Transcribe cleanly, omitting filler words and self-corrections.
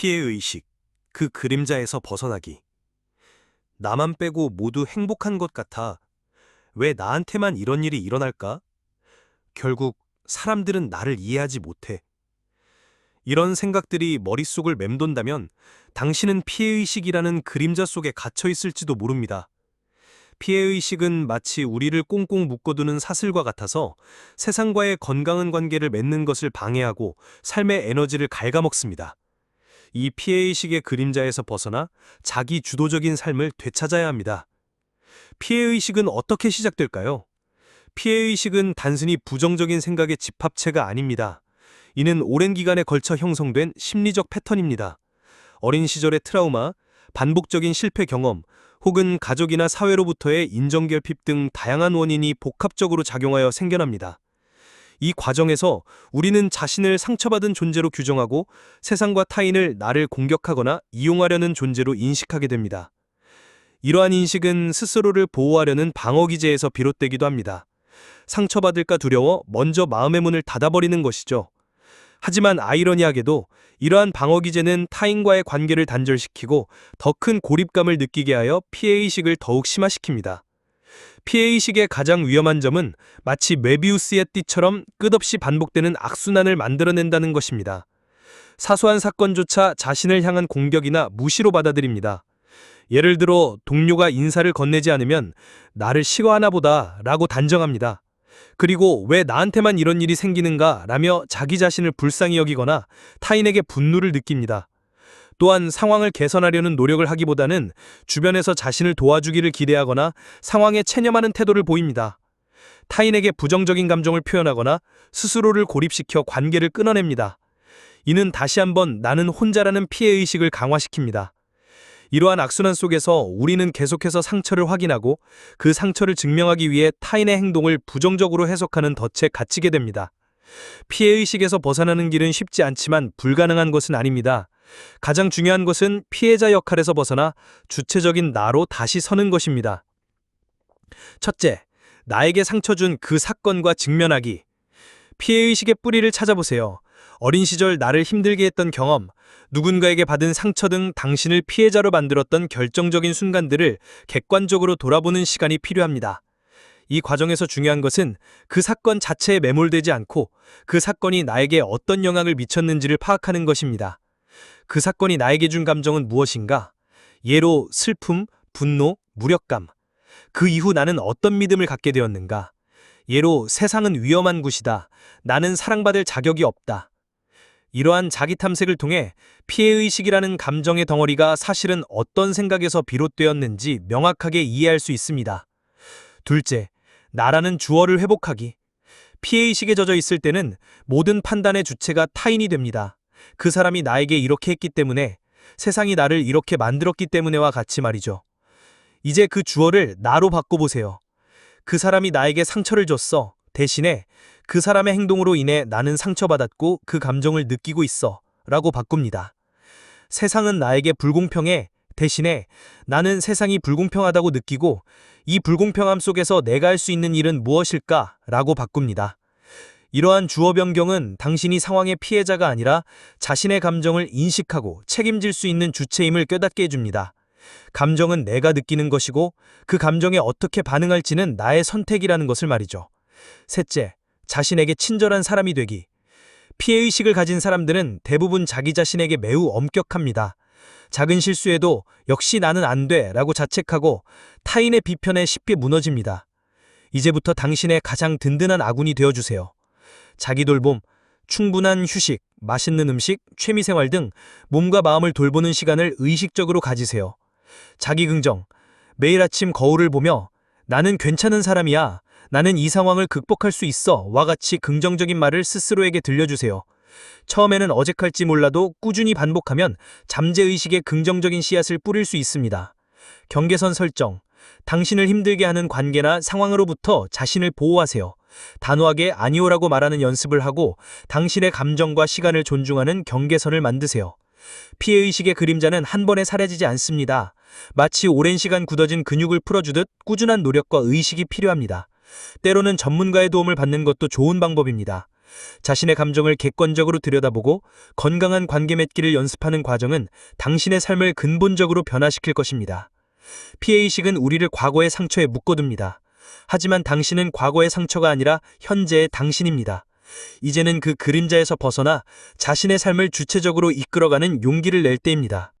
피해의식, 그 그림자에서 벗어나기. 나만 빼고 모두 행복한 것 같아. 왜 나한테만 이런 일이 일어날까? 결국 사람들은 나를 이해하지 못해. 이런 생각들이 머릿속을 맴돈다면 당신은 피해의식이라는 그림자 속에 갇혀 있을지도 모릅니다. 피해의식은 마치 우리를 꽁꽁 묶어두는 사슬과 같아서 세상과의 건강한 관계를 맺는 것을 방해하고 삶의 에너지를 갉아먹습니다. 이 피해의식의 그림자에서 벗어나 자기 주도적인 삶을 되찾아야 합니다. 피해의식은 어떻게 시작될까요? 피해의식은 단순히 부정적인 생각의 집합체가 아닙니다. 이는 오랜 기간에 걸쳐 형성된 심리적 패턴입니다. 어린 시절의 트라우마, 반복적인 실패 경험, 혹은 가족이나 사회로부터의 인정결핍 등 다양한 원인이 복합적으로 작용하여 생겨납니다. 이 과정에서 우리는 자신을 상처받은 존재로 규정하고 세상과 타인을 나를 공격하거나 이용하려는 존재로 인식하게 됩니다. 이러한 인식은 스스로를 보호하려는 방어기제에서 비롯되기도 합니다. 상처받을까 두려워 먼저 마음의 문을 닫아버리는 것이죠. 하지만 아이러니하게도 이러한 방어기제는 타인과의 관계를 단절시키고 더 큰 고립감을 느끼게 하여 피해의식을 더욱 심화시킵니다. 피해의식의 가장 위험한 점은 마치 메비우스의 띠처럼 끝없이 반복되는 악순환을 만들어낸다는 것입니다. 사소한 사건조차 자신을 향한 공격이나 무시로 받아들입니다. 예를 들어 동료가 인사를 건네지 않으면 나를 싫어하나 보다 라고 단정합니다. 그리고 왜 나한테만 이런 일이 생기는가 라며 자기 자신을 불쌍히 여기거나 타인에게 분노를 느낍니다. 또한 상황을 개선하려는 노력을 하기보다는 주변에서 자신을 도와주기를 기대하거나 상황에 체념하는 태도를 보입니다. 타인에게 부정적인 감정을 표현하거나 스스로를 고립시켜 관계를 끊어냅니다. 이는 다시 한번 나는 혼자라는 피해의식을 강화시킵니다. 이러한 악순환 속에서 우리는 계속해서 상처를 확인하고 그 상처를 증명하기 위해 타인의 행동을 부정적으로 해석하는 덫에 갇히게 됩니다. 피해의식에서 벗어나는 길은 쉽지 않지만 불가능한 것은 아닙니다. 가장 중요한 것은 피해자 역할에서 벗어나 주체적인 나로 다시 서는 것입니다. 첫째, 나에게 상처 준 그 사건과 직면하기. 피해의식의 뿌리를 찾아보세요. 어린 시절 나를 힘들게 했던 경험, 누군가에게 받은 상처 등 당신을 피해자로 만들었던 결정적인 순간들을 객관적으로 돌아보는 시간이 필요합니다. 이 과정에서 중요한 것은 그 사건 자체에 매몰되지 않고 그 사건이 나에게 어떤 영향을 미쳤는지를 파악하는 것입니다. 그 사건이 나에게 준 감정은 무엇인가? 예로 슬픔, 분노, 무력감. 그 이후 나는 어떤 믿음을 갖게 되었는가? 예로 세상은 위험한 곳이다. 나는 사랑받을 자격이 없다. 이러한 자기 탐색을 통해 피해의식이라는 감정의 덩어리가 사실은 어떤 생각에서 비롯되었는지 명확하게 이해할 수 있습니다. 둘째, 나라는 주어를 회복하기. 피해의식에 젖어 있을 때는 모든 판단의 주체가 타인이 됩니다. 그 사람이 나에게 이렇게 했기 때문에, 세상이 나를 이렇게 만들었기 때문에와 같이 말이죠. 이제 그 주어를 나로 바꿔보세요. 그 사람이 나에게 상처를 줬어. 대신에 그 사람의 행동으로 인해 나는 상처받았고 그 감정을 느끼고 있어 라고 바꿉니다. 세상은 나에게 불공평해. 대신에 나는 세상이 불공평하다고 느끼고 이 불공평함 속에서 내가 할 수 있는 일은 무엇일까? 라고 바꿉니다. 이러한 주어 변경은 당신이 상황의 피해자가 아니라 자신의 감정을 인식하고 책임질 수 있는 주체임을 깨닫게 해줍니다. 감정은 내가 느끼는 것이고 그 감정에 어떻게 반응할지는 나의 선택이라는 것을 말이죠. 셋째, 자신에게 친절한 사람이 되기. 피해의식을 가진 사람들은 대부분 자기 자신에게 매우 엄격합니다. 작은 실수에도 역시 나는 안 돼 라고 자책하고 타인의 비편에 쉽게 무너집니다. 이제부터 당신의 가장 든든한 아군이 되어주세요. 자기 돌봄, 충분한 휴식, 맛있는 음식, 취미생활 등 몸과 마음을 돌보는 시간을 의식적으로 가지세요. 자기 긍정, 매일 아침 거울을 보며 나는 괜찮은 사람이야, 나는 이 상황을 극복할 수 있어 와 같이 긍정적인 말을 스스로에게 들려주세요. 처음에는 어색할지 몰라도 꾸준히 반복하면 잠재의식에 긍정적인 씨앗을 뿌릴 수 있습니다. 경계선 설정, 당신을 힘들게 하는 관계나 상황으로부터 자신을 보호하세요. 단호하게 아니오라고 말하는 연습을 하고 당신의 감정과 시간을 존중하는 경계선을 만드세요. 피해의식의 그림자는 한 번에 사라지지 않습니다. 마치 오랜 시간 굳어진 근육을 풀어주듯 꾸준한 노력과 의식이 필요합니다. 때로는 전문가의 도움을 받는 것도 좋은 방법입니다. 자신의 감정을 객관적으로 들여다보고 건강한 관계 맺기를 연습하는 과정은 당신의 삶을 근본적으로 변화시킬 것입니다. 피해의식은 우리를 과거의 상처에 묶어둡니다. 하지만 당신은 과거의 상처가 아니라 현재의 당신입니다. 이제는 그 그림자에서 벗어나 자신의 삶을 주체적으로 이끌어가는 용기를 낼 때입니다.